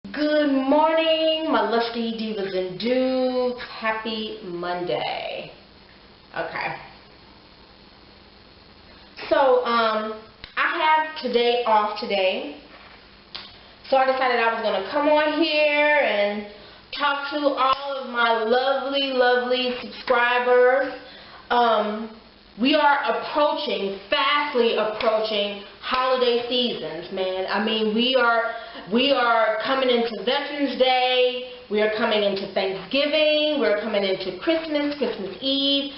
Good morning, my lusty divas and dudes. Happy Monday. Okay. So, I have today off today. So I decided I was going to come on here and talk to all of my lovely subscribers. We are fastly approaching holiday seasons, man. I mean, we are coming into Veterans Day, we are coming into Thanksgiving, we're coming into Christmas Eve,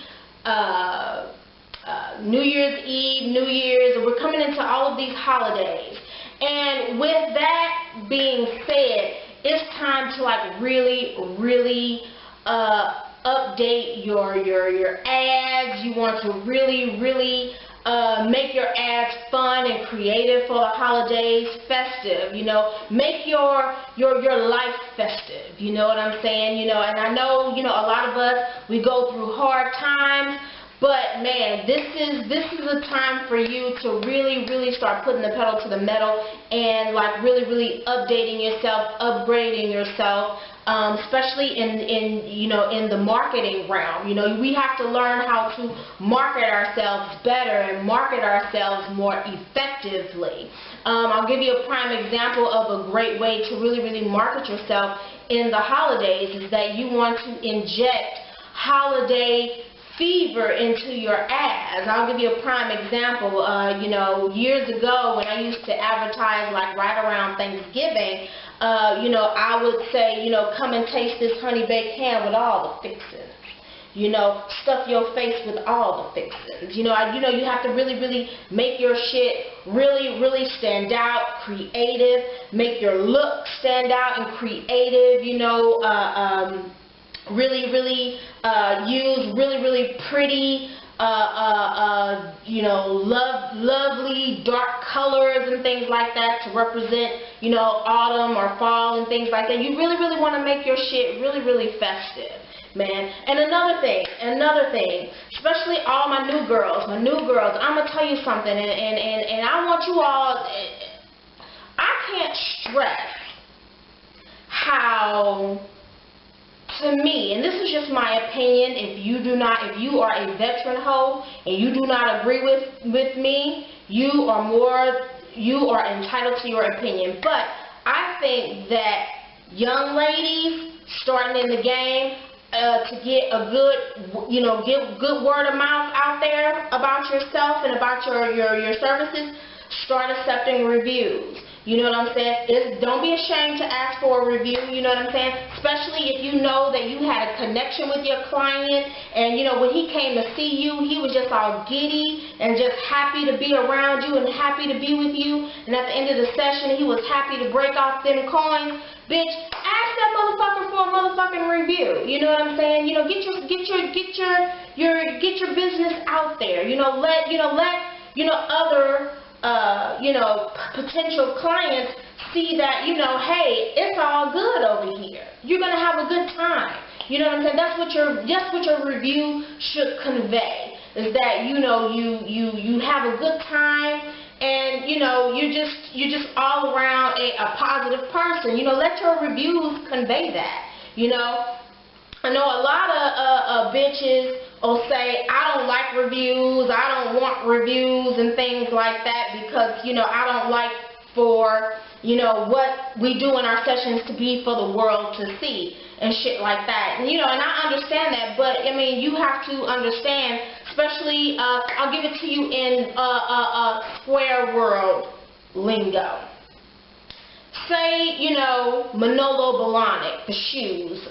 New Year's Eve, New Year's, and we're coming into all of these holidays. And with that being said, it's time to like really update your ads. You want to really make your ads fun and creative for the holidays, festive, you know, make your life festive, you know what I'm saying, you know, and I know, you know, a lot of us, we go through hard times, but man, this is a time for you to really start putting the pedal to the metal and like really updating yourself, upgrading yourself. Especially in the marketing realm. You know, we have to learn how to market ourselves better and market ourselves more effectively. I'll give you a prime example of a great way to really market yourself in the holidays is that you want to inject holiday fever into your ads. I'll give you a prime example. You know, years ago when I used to advertise like right around Thanksgiving, you know, I would say, you know, come and taste this honey baked ham with all the fixings. You know, stuff your face with all the fixings. You know, you have to really make your shit really stand out, creative, make your look stand out and creative. You know, really use really pretty, you know, lovely dark colors and things like that to represent, you know, autumn or fall and things like that. You really want to make your shit really festive, man. And another thing, especially all my new girls, I'm gonna tell you something, and I want you all, I can't stress how, to me, and this is just my opinion, if you are a veteran hoe and you do not agree with me, you are entitled to your opinion. But I think that young ladies starting in the game, to get a good, you know, get good word of mouth out there about yourself and about your services, start accepting reviews. You know what I'm saying? Don't be ashamed to ask for a review, you know what I'm saying? Especially if you know that you had a connection with your client and, you know, when he came to see you, he was just all giddy and just happy to be around you and happy to be with you. And at the end of the session, he was happy to break off them coins. Bitch, ask that motherfucker for a motherfucking review. You know what I'm saying? You know, get your business out there. You know, let other you know, potential clients see that, you know, hey, it's all good over here. You're gonna have a good time. You know what I'm saying? That's what your review should convey. Is that, you know, you have a good time and, you know, you're just all around a positive person. You know, let your reviews convey that. You know, I know a lot of bitches will say, I don't like reviews, I don't want reviews and things like that because, you know, I don't like for, you know, what we do in our sessions to be for the world to see and shit like that. And, you know, and I understand that, but, I mean, you have to understand, especially, I'll give it to you in square world lingo. Say, you know, Manolo Blahnik, the shoes,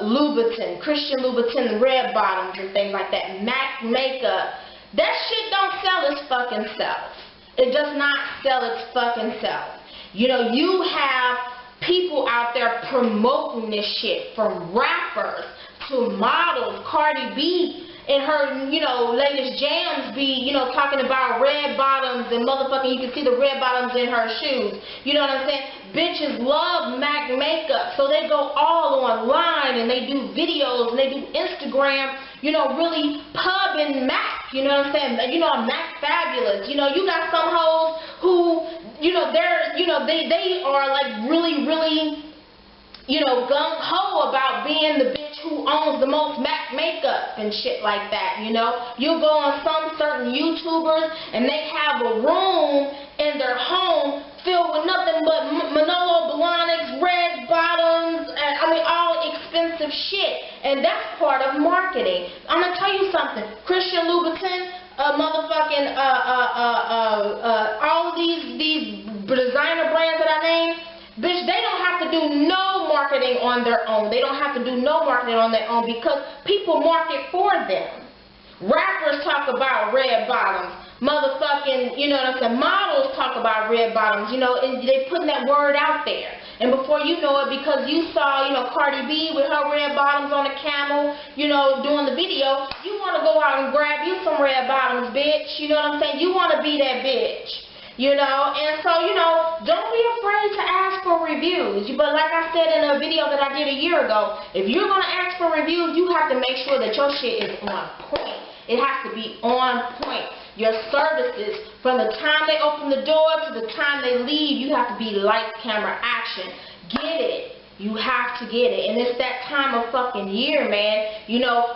Louboutin, Christian Louboutin, red bottoms and things like that, MAC makeup, that shit don't sell its fucking self. It does not sell its fucking self. You know, you have people out there promoting this shit, from rappers to models. Cardi B in her, you know, latest jams be, you know, talking about red bottoms and motherfucking, you can see the red bottoms in her shoes. You know what I'm saying? Bitches love MAC makeup, so they go all online and they do videos and they do Instagram, you know, really pubbing MAC, you know what I'm saying? You know, MAC fabulous. You know, you got some hoes who they are like really, really, gung-ho about being the bitch who owns the most MAC makeup and shit like that, You'll go on some certain YouTubers and they have a room in their home filled with nothing but Manolo Blahniks, red bottoms, and all expensive shit. And that's part of marketing. I'm gonna tell you something. Christian Louboutin, motherfucking, all of these designer brands that I named, bitch, they don't have to do no marketing on their own. They don't have to do no marketing on their own because people market for them. Rappers talk about red bottoms. Motherfucking, models talk about red bottoms, and they putting that word out there. And before you know it, because you saw, Cardi B with her red bottoms on a camel, doing the video, you want to go out and grab you some red bottoms, bitch. You know what I'm saying? You want to be that bitch. And so, don't be afraid to ask for reviews. But like I said in a video that I did a year ago, if you're going to ask for reviews, you have to make sure that your shit is on point. It has to be on point. Your services, from the time they open the door to the time they leave, you have to be lights, camera, action. Get it. You have to get it. And it's that time of fucking year, man.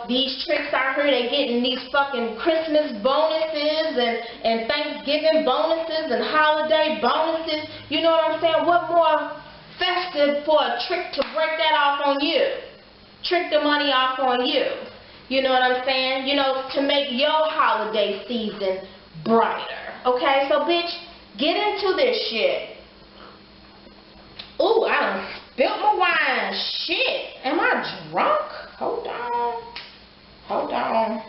These tricks out here, they getting these fucking Christmas bonuses and Thanksgiving bonuses and holiday bonuses. You know what I'm saying? What more festive for a trick to break that off on you? Trick the money off on you. You know what I'm saying? To make your holiday season brighter. Okay? So, bitch, get into this shit. Ooh, I done spilled my wine. Shit. Am I drunk? Hold on.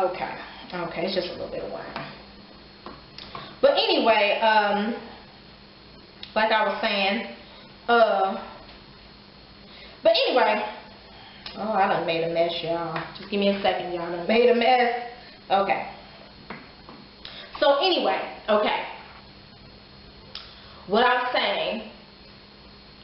Okay. Okay, it's just a little bit of wine. But anyway, like I was saying, but anyway, oh, I done made a mess, y'all. Just give me a second, y'all. I done made a mess. Okay. So anyway, okay. What I was saying,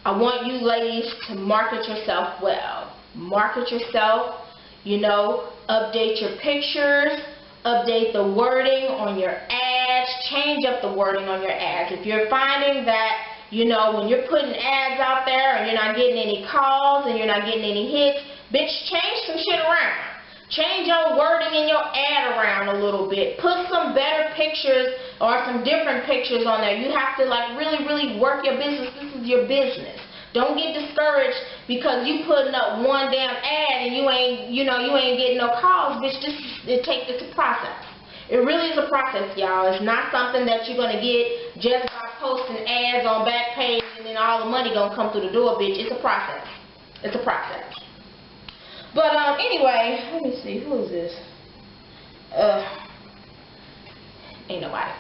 I want you ladies to market yourself well. Market yourself, update your pictures, update the wording on your ads, change up the wording on your ads. If you're finding that, when you're putting ads out there and you're not getting any calls and you're not getting any hits, bitch, change some shit around. Change your wording in your ad around a little bit. Put some better pictures or some different pictures on there. You have to really, really work your business. This is your business. Don't get discouraged because you putting up one damn ad and you ain't getting no calls, bitch. It's a process. It really is a process, y'all. It's not something that you're gonna get just by posting ads on Backpage and then all the money gonna come through the door, bitch. It's a process. It's a process. But anyway, let me see, who is this? Ain't nobody.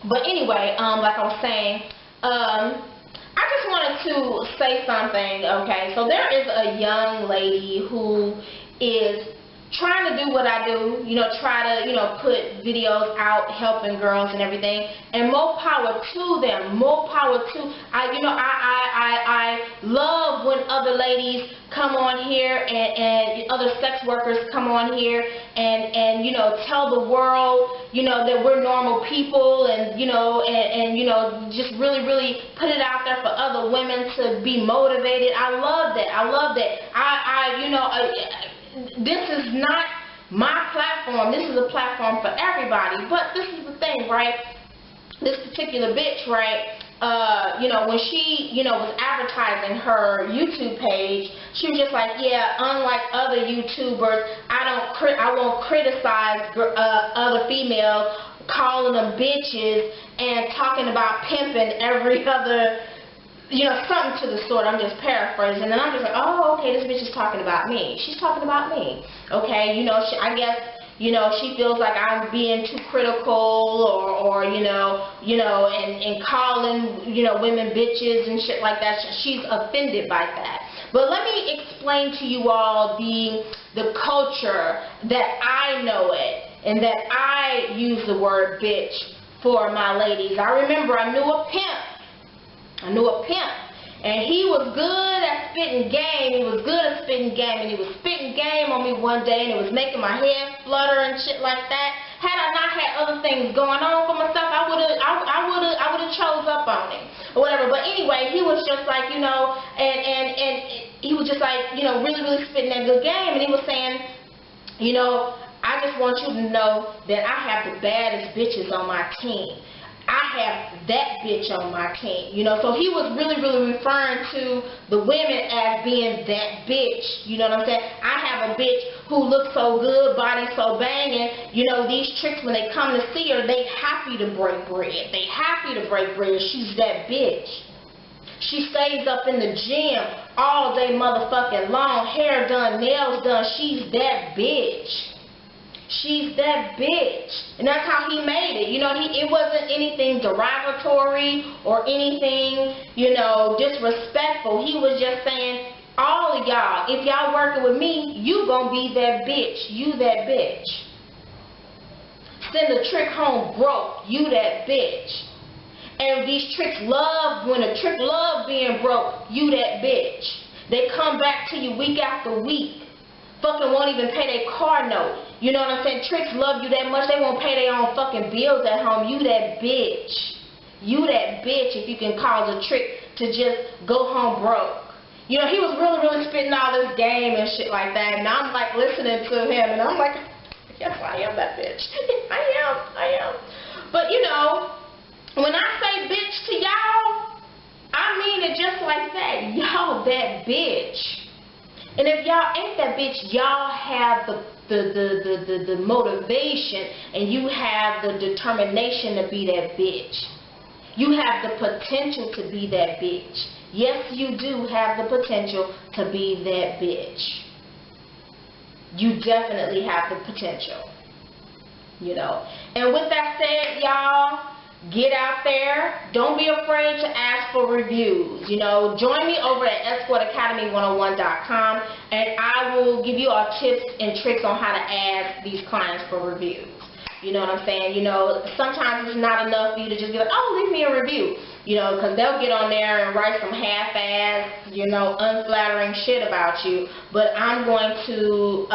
But anyway, like I was saying, I just wanted to say something, okay? So there is a young lady who is trying to do what I do, try to, put videos out helping girls and everything, and more power to them, more power to, I love when other ladies come on here and other sex workers come on here and tell the world, that we're normal people and, just really, really put it out there for other women to be motivated. I love that. I love that. This is not my platform. This is a platform for everybody. But this is the thing, right? This particular bitch, right? When she, was advertising her YouTube page, she was just like, yeah, unlike other YouTubers, I won't criticize other females, calling them bitches and talking about pimping every other. Something to the sort. I'm just paraphrasing, and I'm just like, oh, okay, this bitch is talking about me. She's talking about me. Okay, I guess, she feels like I'm being too critical, or and calling, women bitches and shit like that. She's offended by that. But let me explain to you all the culture that I know it, and that I use the word bitch for my ladies. I remember I knew a pimp. And he was good at spitting game. And he was spitting game on me one day, and it was making my head flutter and shit like that. Had I not had other things going on for myself, I would have chose up on it or whatever. But anyway, he was just like, you know, and he was just like, you know, really spitting that good game, and he was saying, you know, I just want you to know that I have the baddest bitches on my team. I have that bitch on my team, you know. So he was really referring to the women as being that bitch, you know what I'm saying? I have a bitch who looks so good, body so banging, you know, these chicks, when they come to see her, they happy to break bread. They happy to break bread. She's that bitch. She stays up in the gym all day motherfucking long, hair done, nails done. She's that bitch. She's that bitch. And that's how he made it. You know, it wasn't anything derogatory or anything, you know, disrespectful. He was just saying, all of y'all, if y'all working with me, you gonna be that bitch. You that bitch. Send a trick home broke. You that bitch. And these tricks love, when a trick love being broke, you that bitch. They come back to you week after week. Fucking won't even pay their car note. You know what I'm saying? Tricks love you that much, they won't pay their own fucking bills at home. You that bitch. You that bitch if you can cause a trick to just go home broke. You know, he was really spitting all this game and shit like that. And I'm like listening to him and I'm like, yes, I am that bitch. I am. But you know, when I say bitch to y'all, I mean it just like that. Y'all that bitch. And if y'all ain't that bitch, y'all have the motivation and you have the determination to be that bitch. You have the potential to be that bitch. Yes, you do have the potential to be that bitch. You definitely have the potential. You know. And with that said, y'all, get out there. Don't be afraid to ask for reviews. You know, join me over at escortacademy101.com and I will give you all tips and tricks on how to ask these clients for reviews. You know what I'm saying? You know, sometimes it's not enough for you to just be like, oh, leave me a review. You know, because they'll get on there and write some half-ass, you know, unflattering shit about you. But I'm going to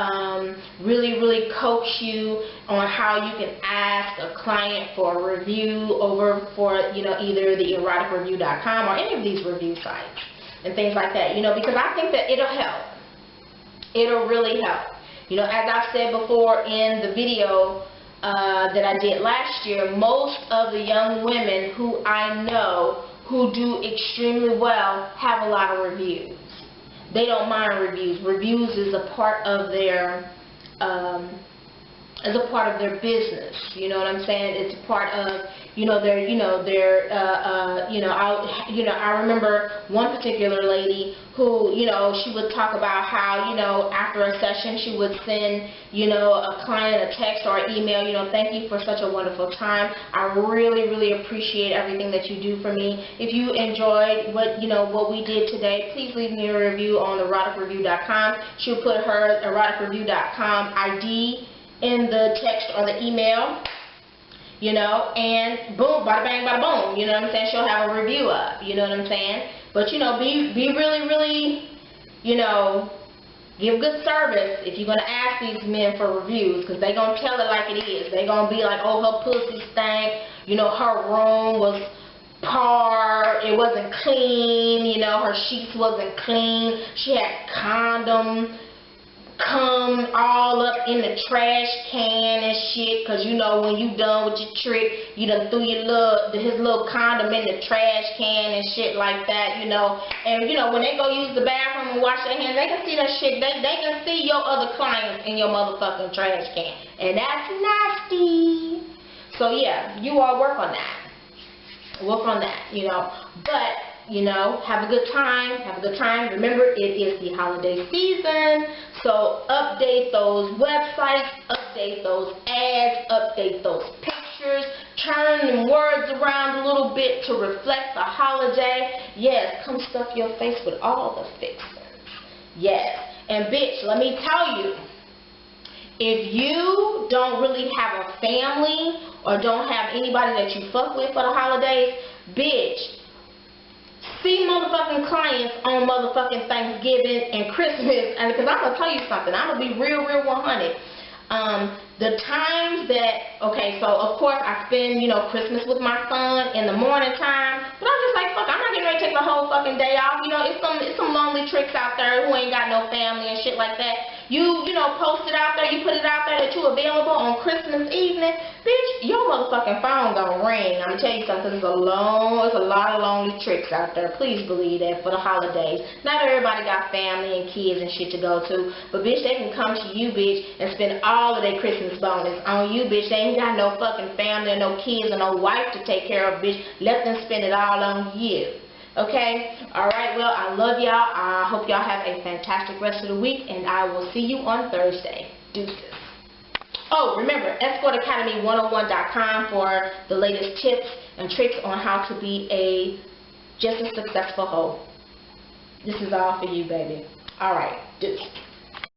really coach you on how you can ask a client for a review over for, you know, either the eroticreview.com or any of these review sites and things like that. You know, because I think that it'll help. It'll really help. You know, as I've said before in the video that I did last year, most of the young women who I know who do extremely well have a lot of reviews. They don't mind reviews. Reviews is a part of their business. You know what I'm saying? It's a part of, you know, I remember one particular lady who, you know, she would talk about how, you know, after a session she would send, you know, a client a text or an email, you know, thank you for such a wonderful time. I really appreciate everything that you do for me. If you enjoyed what we did today, please leave me a review on eroticreview.com. She'll put her eroticreview.com ID in the text or the email, you know, and boom, bada bang, bada boom, you know what I'm saying? She'll have a review up, you know what I'm saying? But, you know, be really, you know, give good service if you're going to ask these men for reviews, because they're going to tell it like it is. They're going to be like, oh, her pussy stank, you know, her room was par, it wasn't clean, you know, her sheets wasn't clean, she had condom come all up in the trash can and shit, because you know when you done with your trick, you done threw his little condom in the trash can and shit like that, you know. And you know, when they go use the bathroom and wash their hands, they can see that shit. They can see your other clients in your motherfucking trash can, and that's nasty. So yeah, you all work on that. Work on that, you know. But you know, have a good time. Have a good time. Remember, it is the holiday season, so update those websites, update those ads, update those pictures, turn them words around a little bit to reflect the holiday. Yes, come stuff your face with all the fixings. Yes, and bitch, let me tell you, if you don't really have a family or don't have anybody that you fuck with for the holidays, bitch, see motherfucking clients on motherfucking Thanksgiving and Christmas. And because I'm going to tell you something, I'm going to be real 100. The times that, okay, so of course I spend, you know, Christmas with my son in the morning time, but I'm just like, fuck, I'm not getting ready to take my whole fucking day off. You know, it's some lonely tricks out there who ain't got no family and shit like that. You know, post it out there, you put it out there that you're available on Christmas evening, bitch, your motherfucking phone gonna ring. I'm gonna tell you something, there's a lot of lonely tricks out there. Please believe that for the holidays. Not everybody got family and kids and shit to go to, but bitch, they can come to you, bitch, and spend all of their Christmas bonus on you, bitch. They ain't got no fucking family or no kids or no wife to take care of, bitch. Let them spend it all on you. Okay? Alright, well, I love y'all. I hope y'all have a fantastic rest of the week, and I will see you on Thursday. Deuces. Oh, remember, escortacademy101.com for the latest tips and tricks on how to be just a successful hoe. This is all for you, baby. Alright, deuces.